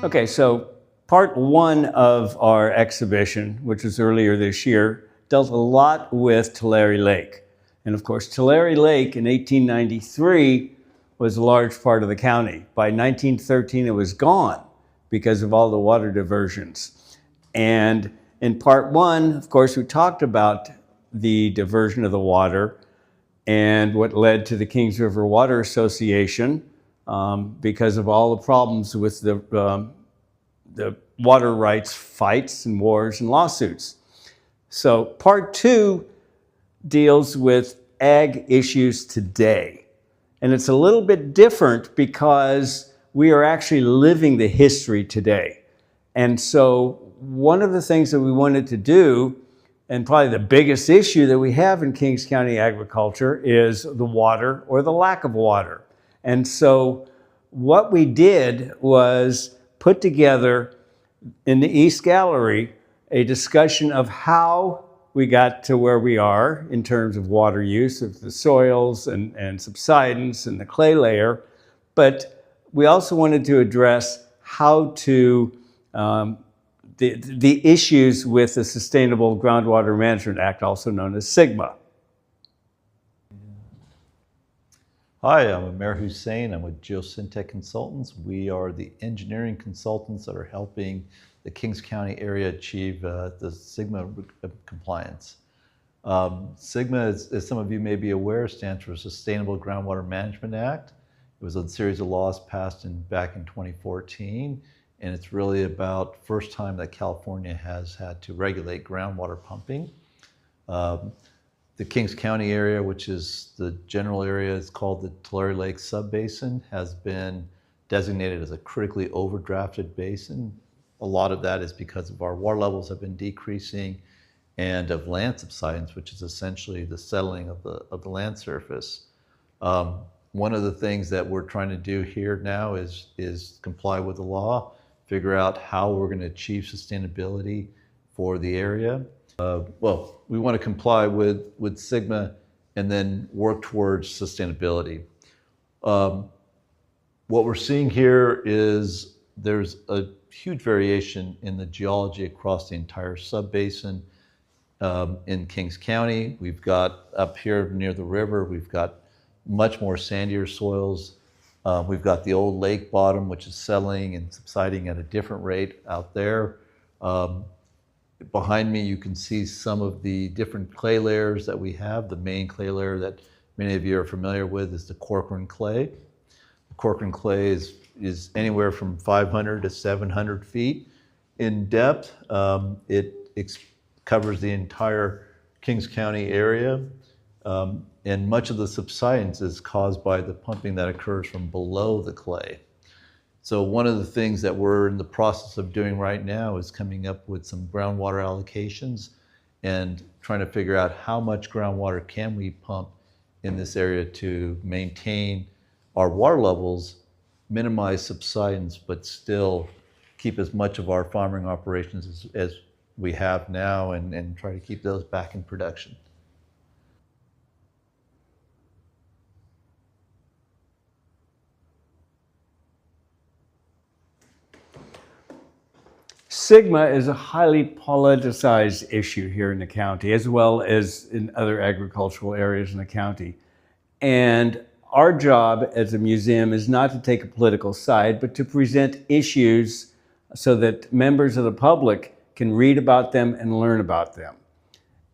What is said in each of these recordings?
Okay, so part one of our exhibition, which was earlier this year, dealt a lot with Tulare Lake. And of course, Tulare Lake in 1893 was a large part of the county. By 1913, it was gone because of all the water diversions. And in part one, of course, we talked about the diversion of the water and what led to the Kings River Water Association because of all the problems with the water rights fights and wars and lawsuits. So part two deals with ag issues today. And it's a little bit different because we are actually living the history today. And so one of the things that we wanted to do, and probably the biggest issue that we have in Kings County agriculture, is the water or the lack of water. And so what we did was put together in the East Gallery a discussion of how we got to where we are in terms of water use of the soils and subsidence and the clay layer. But we also wanted to address how to the issues with the Sustainable Groundwater Management Act, also known as SGMA. Hi, I'm Amer Hussein. I'm with Geosyntec Consultants. We are the engineering consultants that are helping the Kings County area achieve the SGMA compliance. SGMA, as some of you may be aware, stands for Sustainable Groundwater Management Act. It was a series of laws passed back in 2014, and it's really about first time that California has had to regulate groundwater pumping. The Kings County area, which is the general area, is called the Tulare Lake Subbasin, has been designated as a critically overdrafted basin. A lot of that is because of our water levels have been decreasing and of land subsidence, which is essentially the settling of the land surface. One of the things that we're trying to do here now is comply with the law, figure out how we're going to achieve sustainability for the area. Well, we want to comply with SGMA and then work towards sustainability. What we're seeing here is there's a huge variation in the geology across the entire subbasin. In Kings County, we've got up here near the river, we've got much more sandier soils. We've got the old lake bottom, which is settling and subsiding at a different rate out there. Behind me, you can see some of the different clay layers that we have. The main clay layer that many of you are familiar with is the Corcoran clay. The Corcoran clay is anywhere from 500 to 700 feet in depth. It covers the entire Kings County area. And much of the subsidence is caused by the pumping that occurs from below the clay. So one of the things that we're in the process of doing right now is coming up with some groundwater allocations and trying to figure out how much groundwater can we pump in this area to maintain our water levels, minimize subsidence, but still keep as much of our farming operations as we have now and try to keep those back in production. SGMA is a highly politicized issue here in the county, as well as in other agricultural areas in the county. And our job as a museum is not to take a political side, but to present issues so that members of the public can read about them and learn about them.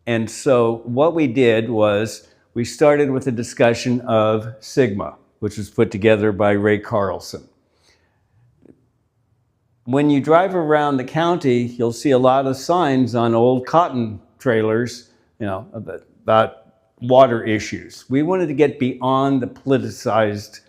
And so what we did was we started with a discussion of SGMA, which was put together by Ray Carlson. When you drive around the county, you'll see a lot of signs on old cotton trailers, about water issues. We wanted to get beyond the politicized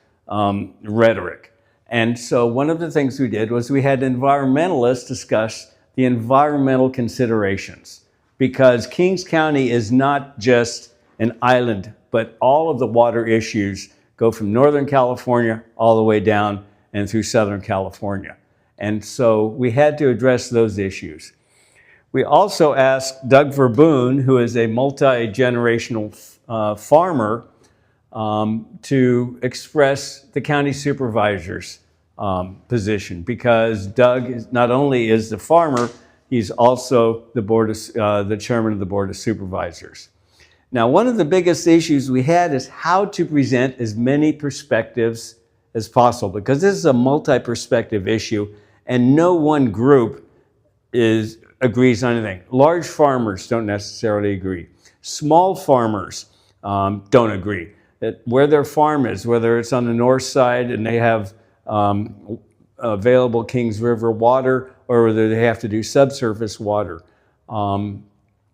rhetoric. And so one of the things we did was we had environmentalists discuss the environmental considerations, because Kings County is not just an island, but all of the water issues go from Northern California all the way down and through Southern California. And so we had to address those issues. We also asked Doug Verboon, who is a multi-generational farmer, to express the county supervisor's position, because Doug is, not only is the farmer, he's also the chairman of the Board of Supervisors. Now, one of the biggest issues we had is how to present as many perspectives as possible, because this is a multi-perspective issue and no one group agrees on anything. Large farmers don't necessarily agree. Small farmers don't agree. Where their farm is, whether it's on the north side and they have available Kings River water, or whether they have to do subsurface water,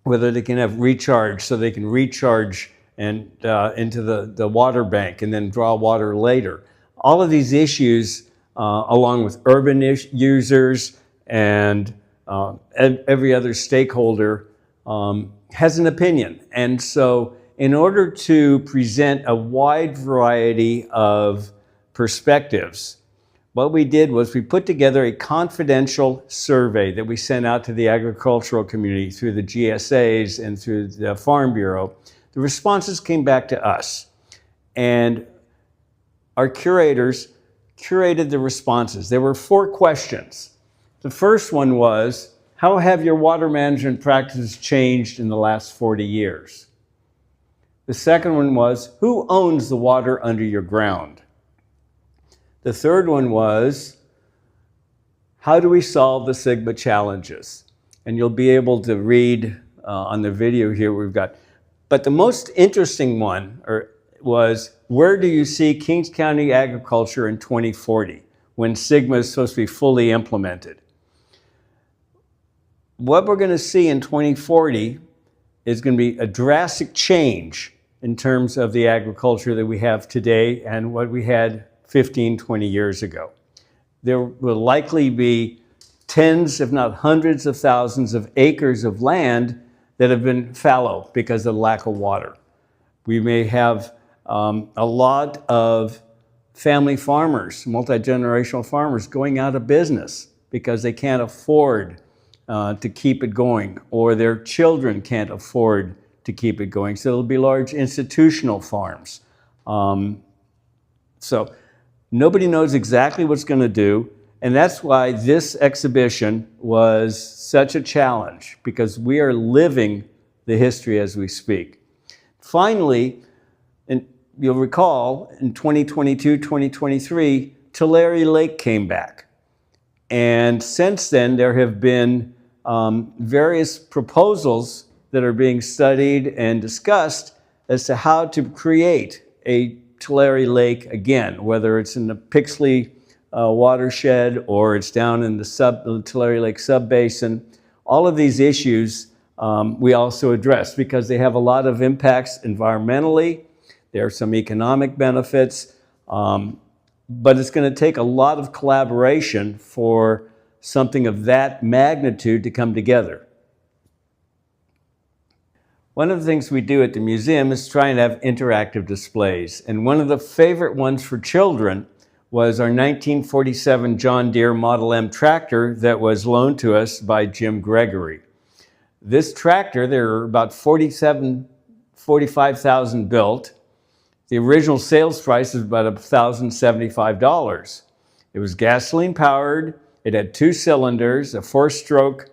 whether they can have recharge so they can recharge and into the water bank and then draw water later. All of these issues, along with urban users and every other stakeholder, has an opinion. And so in order to present a wide variety of perspectives, what we did was we put together a confidential survey that we sent out to the agricultural community through the GSAs and through the Farm Bureau. The responses came back to us, and our curators curated the responses. There were 4 questions. The first one was, how have your water management practices changed in the last 40 years? The second one was, who owns the water under your ground? The third one was, how do we solve the Sigma challenges? And you'll be able to read on the video here we've got. But the most interesting one was, where do you see Kings County agriculture in 2040, when Sigma is supposed to be fully implemented? What we're going to see in 2040 is going to be a drastic change in terms of the agriculture that we have today and what we had 15, 20 years ago. There will likely be tens, if not hundreds of thousands of acres of land that have been fallow because of lack of water. We may have a lot of family farmers, multi-generational farmers, going out of business because they can't afford to keep it going, or their children can't afford to keep it going. So there'll be large institutional farms. So nobody knows exactly what's going to do, and that's why this exhibition was such a challenge, because we are living the history as we speak. Finally, and you'll recall, in 2022, 2023, Tulare Lake came back. And since then, there have been various proposals that are being studied and discussed as to how to create a Tulare Lake again, whether it's in the Pixley watershed or it's down in the Tulare Lake subbasin. All of these issues we also address because they have a lot of impacts environmentally. There are some economic benefits, but it's going to take a lot of collaboration for something of that magnitude to come together. One of the things we do at the museum is try and have interactive displays. And one of the favorite ones for children was our 1947 John Deere Model M tractor that was loaned to us by Jim Gregory. This tractor, there are about 45,000 built. The original sales price is about $1,075. It was gasoline powered. It had 2 cylinders, a 4-stroke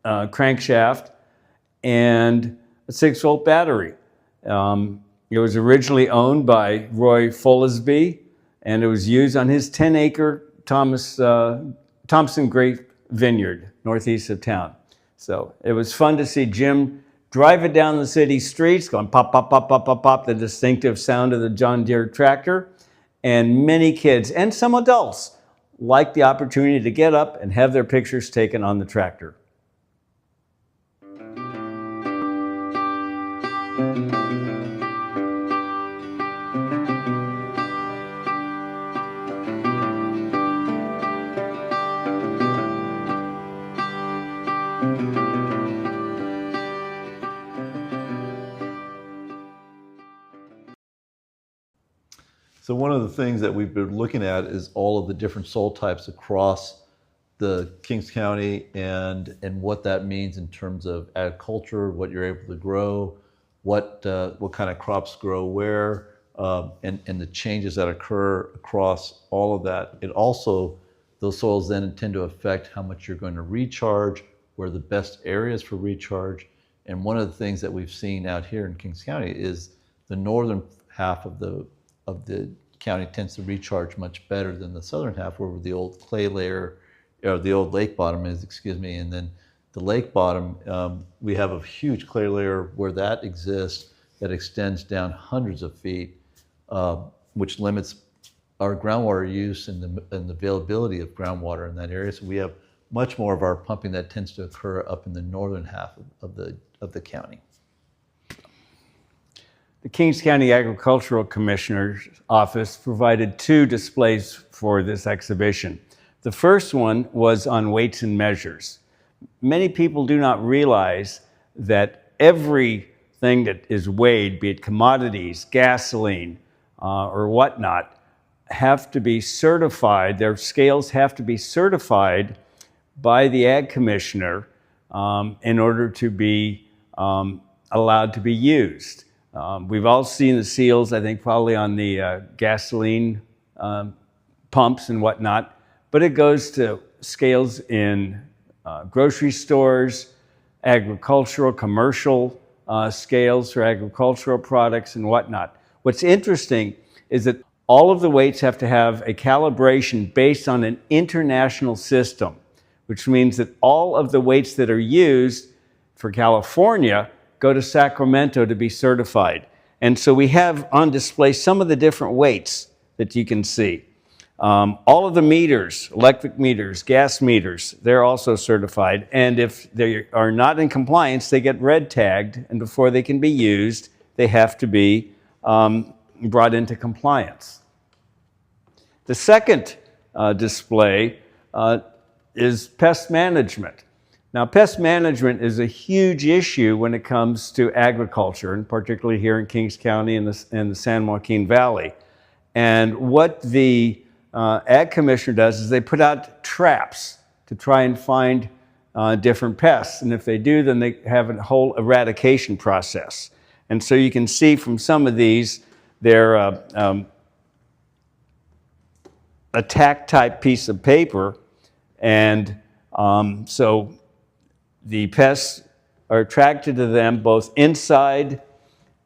crankshaft, and a 6-volt battery. It was originally owned by Roy Follisby, and it was used on his 10-acre Thompson grape vineyard northeast of town. So it was fun to see Jim drive it down the city streets, going pop, pop, pop, pop, pop, pop, the distinctive sound of the John Deere tractor. And many kids and some adults liked the opportunity to get up and have their pictures taken on the tractor. So one of the things that we've been looking at is all of the different soil types across the Kings County and what that means in terms of agriculture, what you're able to grow, what kind of crops grow where, and the changes that occur across all of that. It also, those soils then tend to affect how much you're going to recharge, where the best areas for recharge. And one of the things that we've seen out here in Kings County is the northern half of the county tends to recharge much better than the southern half, where the old clay layer, or the old lake bottom is, excuse me, and then the lake bottom, we have a huge clay layer where that exists that extends down hundreds of feet, which limits our groundwater use and the availability of groundwater in that area. So we have much more of our pumping that tends to occur up in the northern half of the county. The Kings County Agricultural Commissioner's Office provided 2 displays for this exhibition. The first one was on weights and measures. Many people do not realize that everything that is weighed, be it commodities, gasoline, or whatnot, have to be certified. Their scales have to be certified by the Ag Commissioner in order to be allowed to be used. We've all seen the seals, I think, probably on the gasoline pumps and whatnot, but it goes to scales in grocery stores, agricultural, commercial scales for agricultural products and whatnot. What's interesting is that all of the weights have to have a calibration based on an international system, which means that all of the weights that are used for California go to Sacramento to be certified. And so we have on display some of the different weights that you can see. All of the meters, electric meters, gas meters, they're also certified. And if they are not in compliance, they get red tagged, and before they can be used, they have to be brought into compliance. The second display is pest management. Now, pest management is a huge issue when it comes to agriculture, and particularly here in Kings County and the San Joaquin Valley. And what the Ag Commissioner does is they put out traps to try and find different pests. And if they do, then they have a whole eradication process. And so you can see from some of these, they're a tack type piece of paper. And so the pests are attracted to them both inside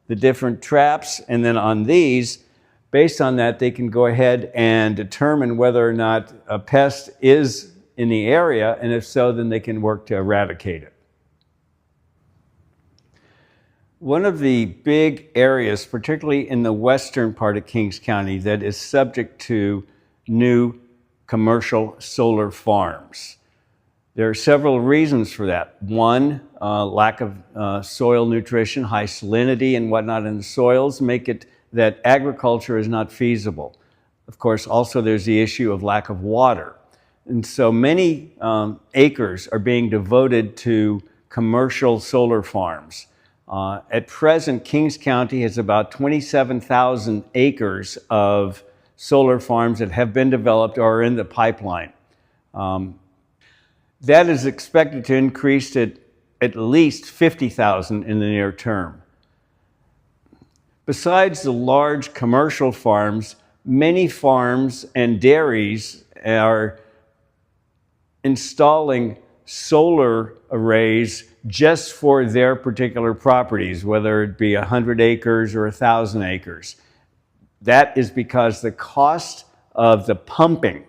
the different traps, and then on these, based on that, they can go ahead and determine whether or not a pest is in the area, and if so, then they can work to eradicate it. One of the big areas, particularly in the western part of Kings County, that is subject to new commercial solar farms. There are several reasons for that. One, lack of soil nutrition, high salinity and whatnot in the soils make it that agriculture is not feasible. Of course, also there's the issue of lack of water. And so many acres are being devoted to commercial solar farms. At present, Kings County has about 27,000 acres of solar farms that have been developed or are in the pipeline. That is expected to increase to at least 50,000 in the near term. Besides the large commercial farms, many farms and dairies are installing solar arrays just for their particular properties, whether it be 100 acres or 1,000 acres. That is because the cost of the pumping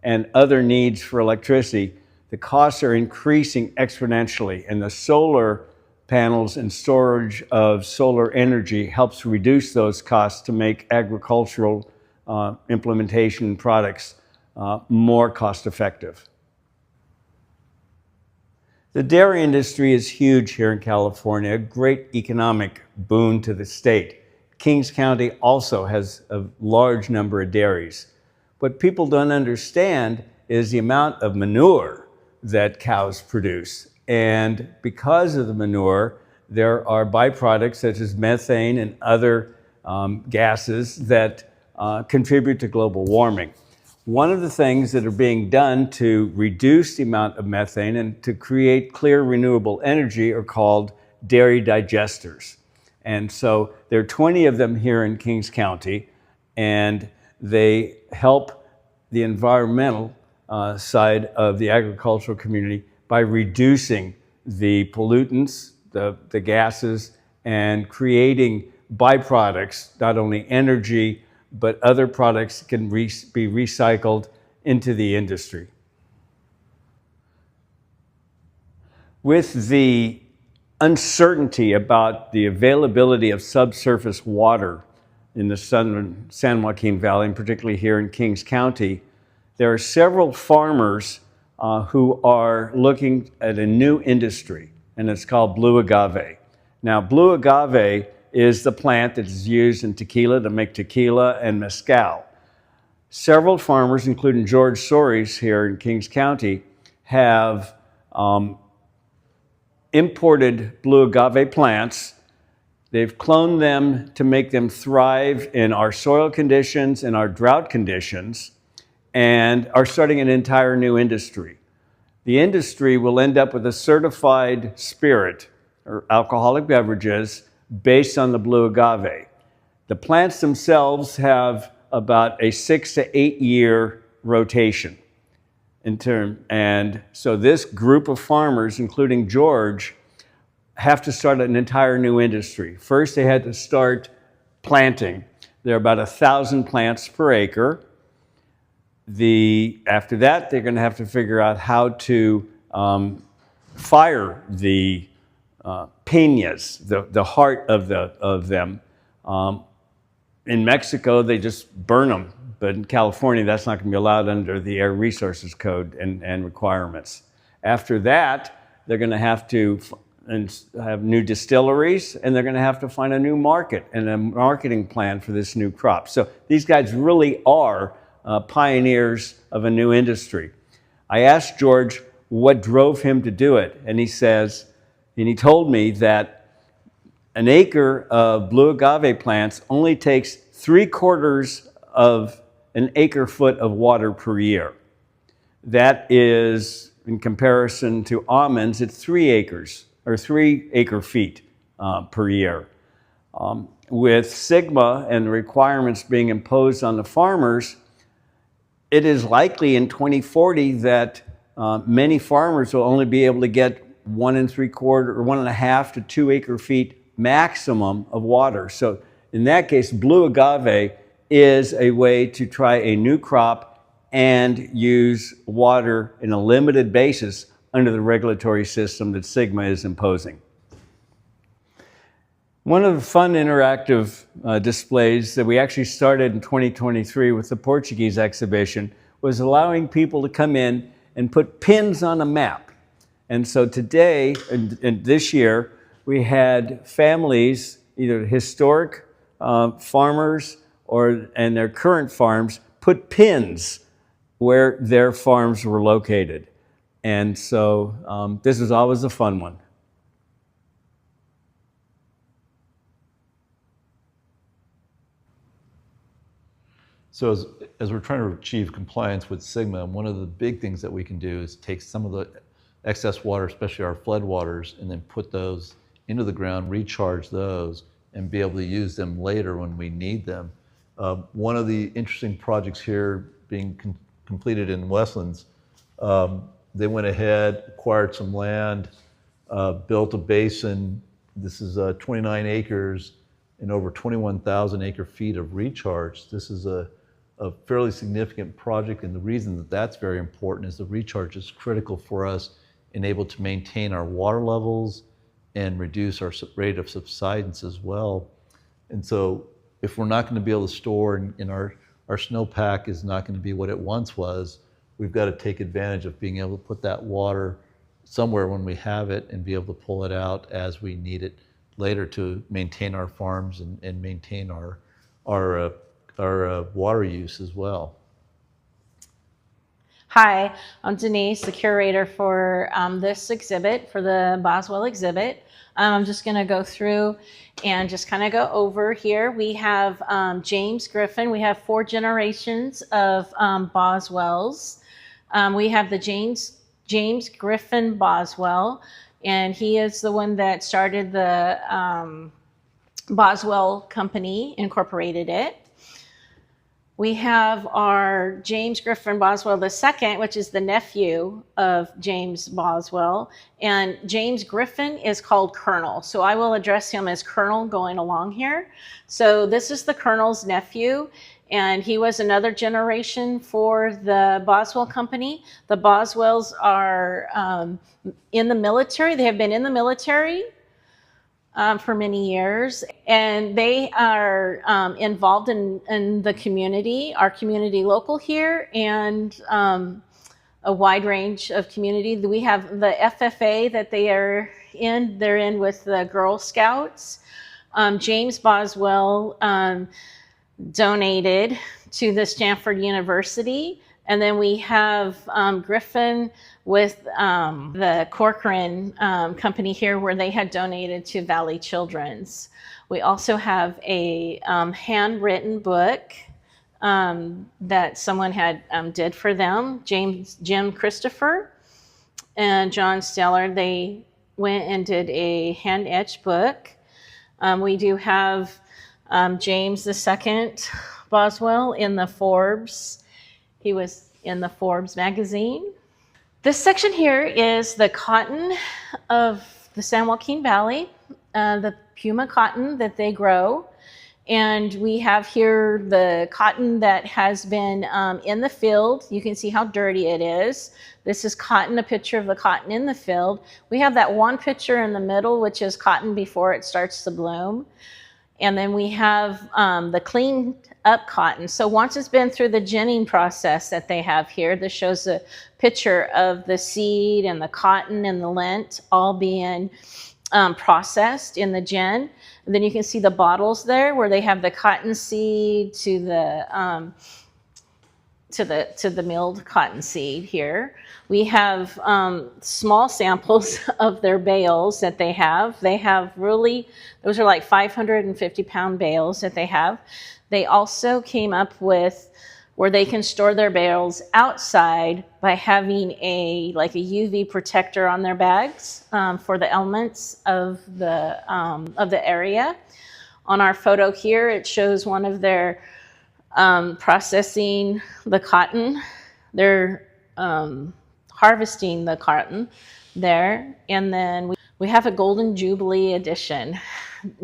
and other needs for electricity, the costs are increasing exponentially, and the solar panels and storage of solar energy helps reduce those costs to make agricultural implementation products more cost effective. The dairy industry is huge here in California, a great economic boon to the state. Kings County also has a large number of dairies. What people don't understand is the amount of manure that cows produce. And because of the manure, there are byproducts such as methane and other gases that contribute to global warming. One of the things that are being done to reduce the amount of methane and to create clear renewable energy are called dairy digesters. And so there are 20 of them here in Kings County, and they help the environmental side of the agricultural community by reducing the pollutants, the gases, and creating byproducts, not only energy, but other products can be recycled into the industry. With the uncertainty about the availability of subsurface water in the southern San Joaquin Valley, and particularly here in Kings County, there are several farmers who are looking at a new industry, and it's called blue agave. Now, blue agave is the plant that is used in tequila to make tequila and mezcal. Several farmers, including George Soares here in Kings County, have imported blue agave plants. They've cloned them to make them thrive in our soil conditions and our drought conditions, and are starting an entire new industry. The industry will end up with a certified spirit or alcoholic beverages based on the blue agave. The plants themselves have about a 6 to 8 year rotation. And so this group of farmers, including George, have to start an entire new industry. First, they had to start planting. There are about 1,000 plants per acre. After that, they're going to have to figure out how to fire the piñas, the heart of them. In Mexico, they just burn them. But in California, that's not going to be allowed under the Air Resources Code and requirements. After that, they're going to have to have new distilleries, and they're going to have to find a new market and a marketing plan for this new crop. So these guys really are pioneers of a new industry. I asked George what drove him to do it, and he told me that an acre of blue agave plants only takes 3/4 of an acre foot of water per year. That is, in comparison to almonds, it's 3 acres or 3 acre feet per year. With Sigma and the requirements being imposed on the farmers, it is likely in 2040 that many farmers will only be able to get 1 3/4 or 1.5 to 2 acre feet maximum of water. So in that case, blue agave is a way to try a new crop and use water in a limited basis under the regulatory system that Sigma is imposing. One of the fun interactive displays that we actually started in 2023 with the Portuguese exhibition was allowing people to come in and put pins on a map. And so today, and this year, we had families, either historic farmers and their current farms, put pins where their farms were located. And so this is always a fun one. So as we're trying to achieve compliance with Sigma, one of the big things that we can do is take some of the excess water, especially our flood waters, and then put those into the ground, recharge those, and be able to use them later when we need them. One of the interesting projects here being completed in Westlands, they went ahead, acquired some land, built a basin. This is 29 acres and over 21,000 acre feet of recharge. This is a fairly significant project, and the reason that that's very important is the recharge is critical for us and able to maintain our water levels and reduce our rate of subsidence as well. And so if we're not going to be able to store in our snowpack is not going to be what it once was, we've got to take advantage of being able to put that water somewhere when we have it and be able to pull it out as we need it later to maintain our farms and maintain our water use as well. Hi, I'm Denise, the curator for this exhibit, for the Boswell exhibit. I'm just going to go through and just kind of go over here. We have James Griffin. We have 4 generations of Boswells. We have the James Griffin Boswell, and he is the one that started the Boswell Company incorporated it. We have our James Griffin Boswell II, which is the nephew of James Boswell. And James Griffin is called Colonel. So I will address him as Colonel going along here. So this is the Colonel's nephew. And he was another generation for the Boswell Company. The Boswells are in the military. They have been in the military for many years, and they are involved in the community, our community local here, and a wide range of community. We have the FFA that they are in. They're in with the Girl Scouts. James Boswell donated to the Stanford University. And then we have Griffin with the Corcoran company here, where they had donated to Valley Children's. We also have a handwritten book that someone had did for them. Jim Christopher and John Steller, they went and did a hand-etched book. We do have James II Boswell in the Forbes. He was in the Forbes magazine. This section here is the cotton of the San Joaquin Valley, the Puma cotton that they grow. And we have here the cotton that has been in the field. You can see how dirty it is. This is cotton, a picture of the cotton in the field. We have that one picture in the middle, which is cotton before it starts to bloom. And then we have the cleaned up cotton. So once it's been through the ginning process that they have here, this shows a picture of the seed and the cotton and the lint all being processed in the gin. And then you can see the bottles there where they have the cotton seed to the milled cotton seed here. We have small samples of their bales that they have. They have really, those are like 550-pound bales that they have. They also came up with where they can store their bales outside by having a UV protector on their bags for the elements of the area. On our photo here, it shows one of their processing the cotton. They're harvesting the cotton there. And then we have a Golden Jubilee edition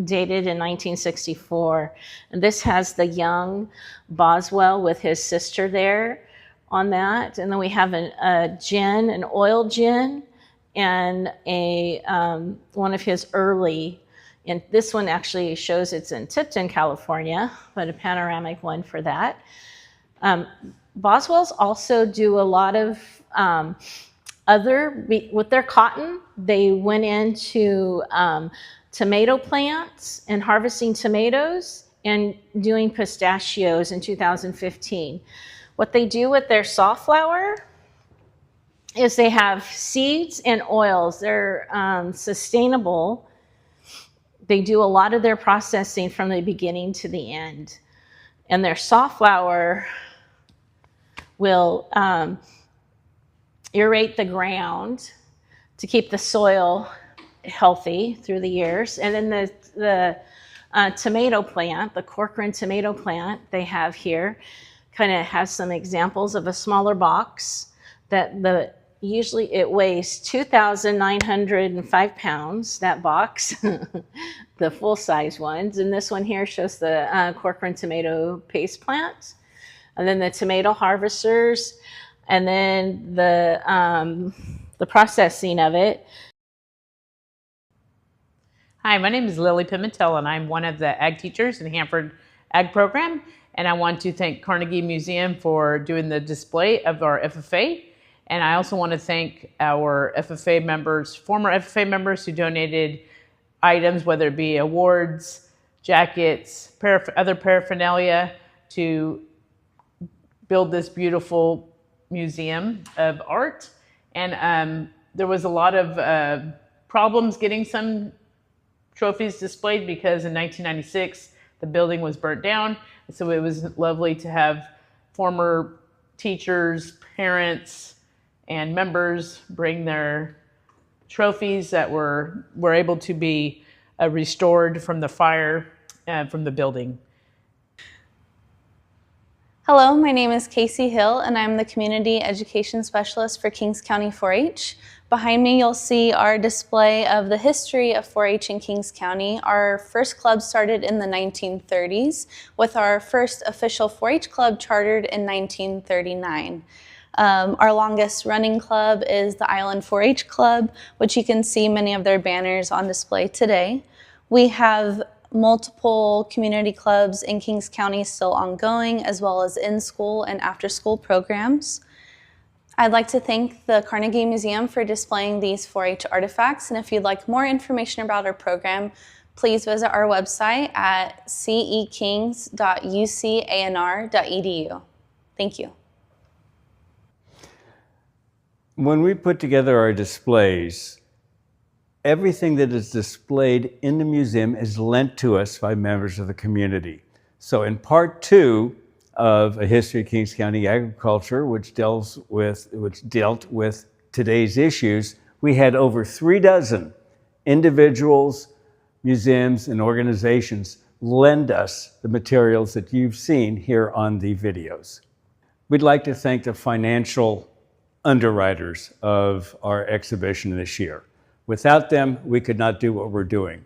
dated in 1964. And this has the young Boswell with his sister there on that. And then we have a gin, an oil gin, and one of his early, and this one actually shows it's in Tipton, California, but a panoramic one for that. Boswells also do a lot of with their cotton. They went into tomato plants and harvesting tomatoes and doing pistachios in 2015. What they do with their safflower is they have seeds and oils. They're sustainable. They do a lot of their processing from the beginning to the end. And their safflower will aerate the ground to keep the soil healthy through the years. And then the tomato plant, the Corcoran tomato plant they have here, kind of has some examples of a smaller box that usually it weighs 2,905 pounds, that box, the full-size ones. And this one here shows the Corcoran tomato paste plant. And then the tomato harvesters, and then the processing of it. Hi, my name is Lily Pimentel, and I'm one of the ag teachers in Hanford Ag Program. And I want to thank Carnegie Museum for doing the display of our FFA. And I also want to thank our FFA members, former FFA members who donated items, whether it be awards, jackets, other paraphernalia, to build this beautiful museum of art. And there was a lot of problems getting some trophies displayed because in 1996, the building was burnt down. So it was lovely to have former teachers, parents, and members bring their trophies that were able to be restored from the fire from the building. Hello, my name is Casey Hill, and I'm the Community Education Specialist for Kings County 4-H. Behind me, you'll see our display of the history of 4-H in Kings County. Our first club started in the 1930s, with our first official 4-H club chartered in 1939. Our longest running club is the Island 4-H Club, which you can see many of their banners on display today. We have multiple community clubs in Kings County still ongoing, as well as in-school and after-school programs. I'd like to thank the Carnegie Museum for displaying these 4-H artifacts, and if you'd like more information about our program, please visit our website at cekings.ucanr.edu. Thank you. When we put together our displays, everything that is displayed in the museum is lent to us by members of the community. So in part 2 of A History of Kings County Agriculture, which dealt with today's issues, we had over 36 individuals, museums, and organizations lend us the materials that you've seen here on the videos. We'd like to thank the financial underwriters of our exhibition this year. Without them, we could not do what we're doing.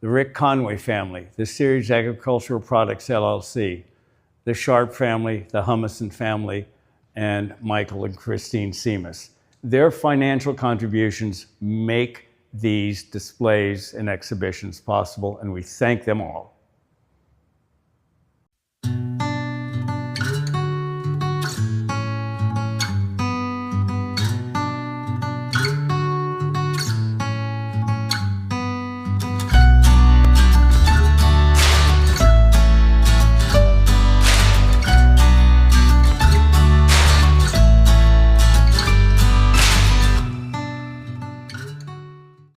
The Rick Conway family, the Series Agricultural Products LLC, the Sharp family, the Humison family, and Michael and Christine Seamus. Their financial contributions make these displays and exhibitions possible, and we thank them all.